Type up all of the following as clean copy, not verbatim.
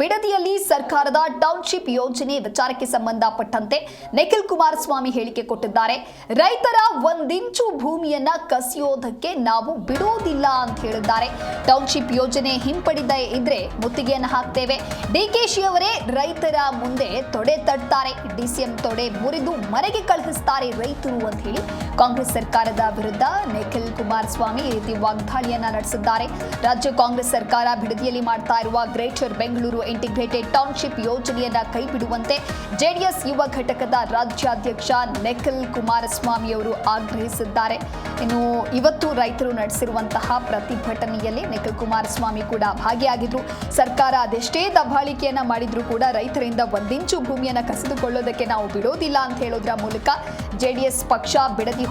ಬಿಡದಿಯಲ್ಲಿ ಸರ್ಕಾರದ ಟೌನ್ಶಿಪ್ ಯೋಜನೆ ವಿಚಾರಕ್ಕೆ ಸಂಬಂಧಪಟ್ಟಂತೆ ನಿಖಿಲ್ ಕುಮಾರಸ್ವಾಮಿ ಹೇಳಿಕೆ ಕೊಟ್ಟಿದ್ದಾರೆ. ರೈತರ ಒಂದಿಂಚು ಭೂಮಿಯನ್ನ ಕಸಿಯೋದಕ್ಕೆ ನಾವು ಬಿಡೋದಿಲ್ಲ ಅಂತ ಹೇಳಿದ್ದಾರೆ. ಟೌನ್ಶಿಪ್ ಯೋಜನೆ ಹಿಂಪಡೆದ ಇದ್ರೆ ಮುತ್ತಿಗೆಯನ್ನು ಹಾಕ್ತೇವೆ. ಡಿಕೆಶಿ ಅವರೇ ರೈತರ ಮುಂದೆ ತೊಡೆ ತಟ್ತಾರೆ. ಡಿಸಿಎಂ ತೊಡೆ ಮುರಿದು ಮನೆಗೆ ಕಳುಹಿಸ್ತಾರೆ ರೈತರು ಅಂತ ಹೇಳಿ ಕಾಂಗ್ರೆಸ್ ಸರ್ಕಾರದ ವಿರುದ್ಧ ನಿಖಿಲ್ ಕುಮಾರಸ್ವಾಮಿ ಈ ರೀತಿ ವಾಗ್ದಾಳಿಯನ್ನ ನಡೆಸಿದ್ದಾರೆ. ರಾಜ್ಯ ಕಾಂಗ್ರೆಸ್ ಸರ್ಕಾರ ಬಿಡದಿಯಲ್ಲಿ ಮಾಡ್ತಾ ಇರುವ ಗ್ರೇಟರ್ ಬೆಂಗಳೂರು ಇಂಟಿಗ್ರೇಟೆಡ್ ಟೌನ್ಶಿಪ್ ಯೋಜನೆಯನ್ನ ಕೈಬಿಡುವಂತೆ ಜೆಡಿಎಸ್ ಯುವ ಘಟಕದ ರಾಜ್ಯಾಧ್ಯಕ್ಷ ನಿಖಿಲ್ ಕುಮಾರಸ್ವಾಮಿ ಅವರು ಆಗ್ರಹಿಸಿದ್ದಾರೆ. ಇನ್ನು ಇವತ್ತು ರೈತರು ನಡೆಸಿರುವಂತಹ ಪ್ರತಿಭಟನೆಯಲ್ಲಿ ನಿಖಿಲ್ ಕುಮಾರಸ್ವಾಮಿ ಕೂಡ ಭಾಗಿಯಾಗಿದ್ರು. ಸರ್ಕಾರ ಅದೆಷ್ಟೇ ದಬ್ಬಾಳಿಕೆಯನ್ನ ಮಾಡಿದ್ರು ಕೂಡ ರೈತರಿಂದ ಒಂದಿಂಚು ಭೂಮಿಯನ್ನ ಕಸಿದುಕೊಳ್ಳೋದಕ್ಕೆ ನಾವು ಬಿಡೋದಿಲ್ಲ ಅಂತ ಹೇಳೋದ್ರ ಮೂಲಕ ಜೆಡಿಎಸ್ ಪಕ್ಷ ಬಿಡದಿ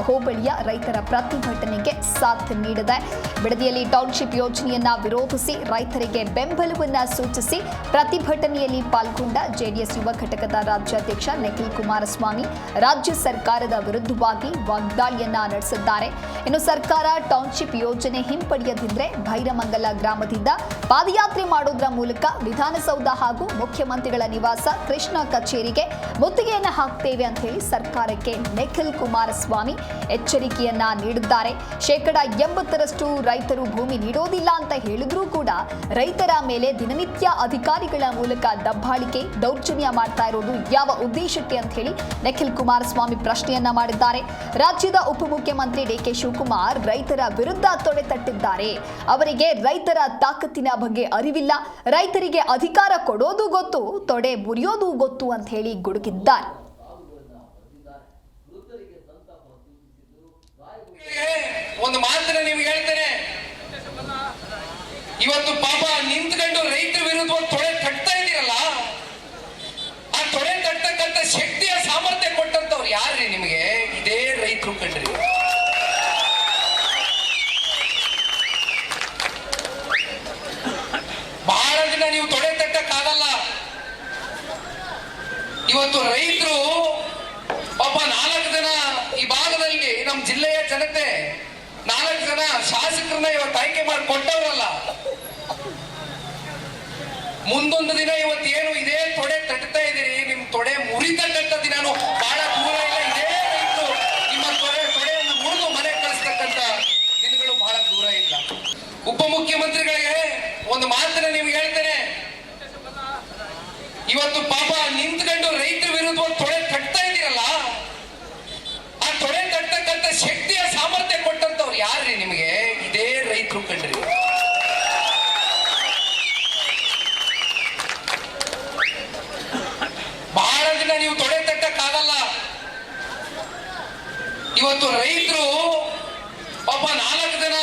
ಹೋಬಳಿಯ ರೈತರ ಪ್ರತಿಭಟನೆಗೆ ಸಾಥ್ ನೀಡಿದೆ. ಬಿಡದಿಯಲ್ಲಿ ಟೌನ್ಶಿಪ್ ಯೋಜನೆಯನ್ನ ವಿರೋಧಿಸಿ ರೈತರಿಗೆ ಬೆಂಬಲವನ್ನ ಸೂಚಿಸಿ ಪ್ರತಿಭಟನೆಯಲ್ಲಿ ಪಾಲ್ಗೊಂಡ ಜೆಡಿಎಸ್ ಯುವ ಘಟಕದ ರಾಜ್ಯಾಧ್ಯಕ್ಷ ನಿಖಿಲ್ ಕುಮಾರಸ್ವಾಮಿ ರಾಜ್ಯ ಸರ್ಕಾರದ ವಿರುದ್ಧವಾಗಿ ವಾಗ್ದಾಳಿಯನ್ನ ನಡೆಸಿದ್ದಾರೆ. ಇನ್ನು ಸರ್ಕಾರ ಟೌನ್ಶಿಪ್ ಯೋಜನೆ ಹಿಂಪಡೆಯದಿದ್ರೆ ಭೈರಮಂಗಲ ಗ್ರಾಮದಿಂದ ಪಾದಯಾತ್ರೆ ಮಾಡೋದ್ರ ಮೂಲಕ ವಿಧಾನಸೌಧ ಹಾಗೂ ಮುಖ್ಯಮಂತ್ರಿಗಳ ನಿವಾಸ ಕೃಷ್ಣ ಕಚೇರಿಗೆ ಮುತ್ತಿಗೆಯನ್ನ ಹಾಕ್ತೇವೆ ಅಂತ ಹೇಳಿ ಸರ್ಕಾರಕ್ಕೆ ನಿಖಿಲ್ ಕುಮಾರಸ್ವಾಮಿ ಎಚ್ಚರಿಕೆಯನ್ನ ನೀಡಿದ್ದಾರೆ. 80% ರೈತರು ಭೂಮಿ ನೀಡೋದಿಲ್ಲ ಅಂತ ಹೇಳಿದ್ರೂ ಕೂಡ ರೈತರ ಮೇಲೆ ದಿನನಿತ್ಯ ಅಧಿಕಾರಿಗಳ ಮೂಲಕ ದಬ್ಬಾಳಿಕೆ ದೌರ್ಜನ್ಯ ಮಾಡ್ತಾ ಇರೋದು ಯಾವ ಉದ್ದೇಶಕ್ಕೆ ಅಂತ ಹೇಳಿ ನಿಖಿಲ್ ಕುಮಾರಸ್ವಾಮಿ ಪ್ರಶ್ನೆಯನ್ನ ಮಾಡಿದ್ದಾರೆ. ರಾಜ್ಯದ ಉಪಮುಖ್ಯಮಂತ್ರಿ ಡಿಕೆ ಶಿವಕುಮಾರ್ ರೈತರ ವಿರುದ್ಧ ತೊಡೆ ತಟ್ಟಿದ್ದಾರೆ. ಅವರಿಗೆ ರೈತರ ತಾಕತ್ತಿನ ಬಗ್ಗೆ ಅರಿವಿಲ್ಲ, ರೈತರಿಗೆ ಅಧಿಕಾರ ಕೊಡೋದು ಗೊತ್ತು, ತೊಡೆ ಮುರಿಯೋದು ಗೊತ್ತು ಅಂತ ಹೇಳಿ ಗುಡುಗಿದ್ದಾರೆ. ಒಂದು ಮಾತನ್ನ ನಿಮ್ಗೆ ಹೇಳ್ತೇನೆ, ಇವತ್ತು ಪಾಪ ನಿಂತ್ಕೊಂಡು ರೈತರ ವಿರುದ್ಧ ತೊಡೆ ತಟ್ತಾ ಇದೀರಲ್ಲ, ಆ ತೊಡೆ ತಟ್ಟತಕ್ಕಂಥ ಶಕ್ತಿಯ ಸಾಮರ್ಥ್ಯ ಕೊಟ್ಟಂತವ್ರು ಯಾರ್ರಿ ನಿಮಗೆ? ಇದೇ ರೈತರು ಕಂಡ್ರಿ. ಬಹಳ ದಿನ ನೀವು ತೊಡೆ ತಟ್ಟಕ್ಕಾಗಲ್ಲ. ಇವತ್ತು ರೈತರು ಪಾಪ 4 ಜನ ಈ ಭಾಗದಲ್ಲಿ ನಮ್ಮ ಜಿಲ್ಲೆಯ ಜನತೆ 4 ಜನ ಶಾಸಕರನ್ನ ಇವತ್ತು ಆಯ್ಕೆ ಮಾಡಿ ಕೊಟ್ಟವರಲ್ಲ. ಮುಂದೊಂದು ದಿನ ಇವತ್ತು ಏನು ಇದೇ ತೊಡೆ ತಟ್ತಾ ಇದೀರಿ, ನಿಮ್ ತೊಡೆ ಮುರಿತಕ್ಕಂಥ ದಿನಾನು ಬಹಳ ದೂರ ಇಲ್ಲ. ಇದೇ ರೈತರು ನಿಮ್ಮ ತೊಡೆಯನ್ನು ಮುರಿದು ಮನೆ ಕಳಿಸ್ತಕ್ಕಂಥ ದಿನಗಳು ಬಹಳ ದೂರ ಇಲ್ಲ. ಉಪಮುಖ್ಯಮಂತ್ರಿಗಳಿಗೆ ಒಂದು ಮಾತನ್ನ ನಿಮ್ಗೆ ಹೇಳ್ತೇನೆ, ಇವತ್ತು ಪಾಪ ನಿಂತ್ಕೊಂಡು ರೈತರ ವಿರುದ್ಧ ತೊಡೆ ತಟ್ತಾ ಇದೀರಲ್ಲ, ಆ ತೊಡೆ ತಟ್ಟತಕ್ಕಂಥ ಶಕ್ತಿಯ ಸಾಮರ್ಥ್ಯ ಕೊಟ್ಟಂತವ್ರು ಯಾರ್ರಿ ನಿಮಗೆ? ಇದೇ ರೈತರು ಕಂಡ್ರಿ. ಬಹಳ ದಿನ ನೀವು ತೊಡೆ ತಟ್ಟಕ್ಕಾಗಲ್ಲ. ಇವತ್ತು ರೈತರು ಪಾಪ 4 ಜನ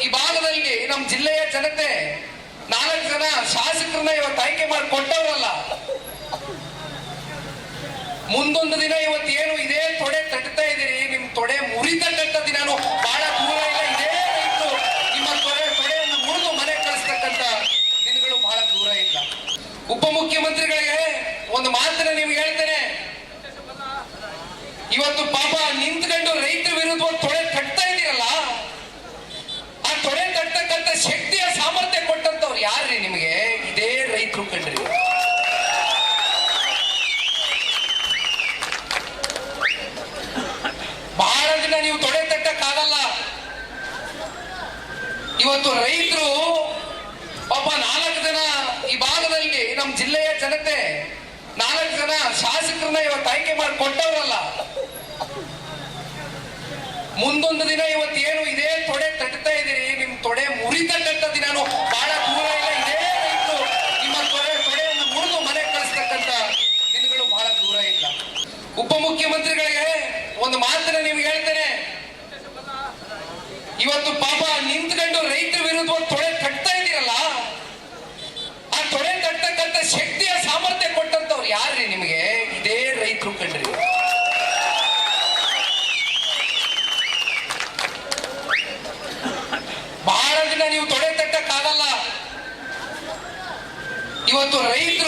ಈ ಭಾಗದಲ್ಲಿ ನಮ್ಮ ಜಿಲ್ಲೆಯ ಜನತೆ 4 ಜನ ಶಾಸಕರನ್ನ ಇವತ್ತು ಆಯ್ಕೆ ಮಾಡಿ ಕೊಟ್ಟವರಲ್ಲ. ಮುಂದೊಂದು ದಿನ ಇವತ್ತು ಏನು ಇದೇ ತೊಡೆ ತಟ್ತಾ ಇದೀರಿ, ನಿಮ್ ತೊಡೆ ಮುರಿತಕ್ಕಂಥ ದಿನಾನು ಬಹಳ ದೂರ ಇಲ್ಲ. ಇದೇ ರೈತರು ನಿಮ್ಮ ತೊಡೆಯನ್ನು ಮುರಿದು ಮನೆ ಕಳಿಸ್ತಕ್ಕಂಥ ದಿನಗಳು ಬಹಳ ದೂರ ಇಲ್ಲ. ಉಪಮುಖ್ಯಮಂತ್ರಿಗಳಿಗೆ ಒಂದು ಮಾತನ್ನ ನಿಮ್ಗೆ ಹೇಳ್ತೇನೆ, ಇವತ್ತು ಪಾಪ ನಿಂತ್ಕೊಂಡು ರೈತರ ವಿರುದ್ಧ ತೊಡೆ ತಟ್ತಾ ಇದೀರಲ್ಲ, ಆ ತೊಡೆ ತಟ್ಟತಕ್ಕಂಥ ಶಕ್ತಿಯ ಸಾಮರ್ಥ್ಯ ಕೊಟ್ಟಂತವ್ರು ಯಾರ್ರಿ ನಿಮಗೆ? ಇದೇ ರೈತರು ಕಂಡ್ರಿ. ಬಹಳ ದಿನ ನೀವು ತೊಡೆ ತಟ್ಟಕ್ಕಾಗಲ್ಲ. ಇವತ್ತು ರೈತರು ಪಾಪ 4 ಜನ ಈ ಭಾಗದಲ್ಲಿ ನಮ್ಮ ಜಿಲ್ಲೆಯ ಜನತೆ 4 ಜನ ಶಾಸಕರನ್ನ ಇವತ್ತು ಆಯ್ಕೆ ಮಾಡಿ ಕೊಟ್ಟವರಲ್ಲ. ಮುಂದೊಂದು ದಿನ ಇವತ್ತು ಏನು ಇದೇ ತೊಡೆ ತಟ್ತಾ ಇದೀರಿ, ನಿಮ್ ತೊಡೆ ಮುರಿತಕ್ಕಂಥ ದಿನಾನು ಬಹಳ ದೂರ ಇಲ್ಲ. ಇದೇ ರೈತರು ನಿಮ್ಮ ತೊಡೆಯನ್ನು ಮುರಿದು ಮನೆ ಕಳಿಸ್ತಕ್ಕಂಥ ದಿನಗಳು ಬಹಳ ದೂರ ಇಲ್ಲ. ಉಪಮುಖ್ಯಮಂತ್ರಿಗಳಿಗೆ ಒಂದು ಮಾತನ್ನ ನಿಮ್ಗೆ ಹೇಳ್ತೇನೆ, ಇವತ್ತು ಪಾಪ ನಿಂತ್ಕೊಂಡು ರೈತರ ವಿರುದ್ಧ ತೊಡೆ ತಟ್ತಾ ಇದೀರಲ್ಲ, ಆ ತೊಡೆ ತಟ್ಟತಕ್ಕಂಥ ಶಕ್ತಿಯ ಸಾಮರ್ಥ್ಯ ಕೊಟ್ಟಂತವ್ರು ಯಾರ್ರಿ ನಿಮಗೆ? ಇದೇ ರೈತರು ಕಂಡ್ರಿ. ಬಹಳ ದಿನ ನೀವು ತೊಡೆ ತಟ್ಟಕ್ಕಾಗಲ್ಲ. ಇವತ್ತು ರೈತರು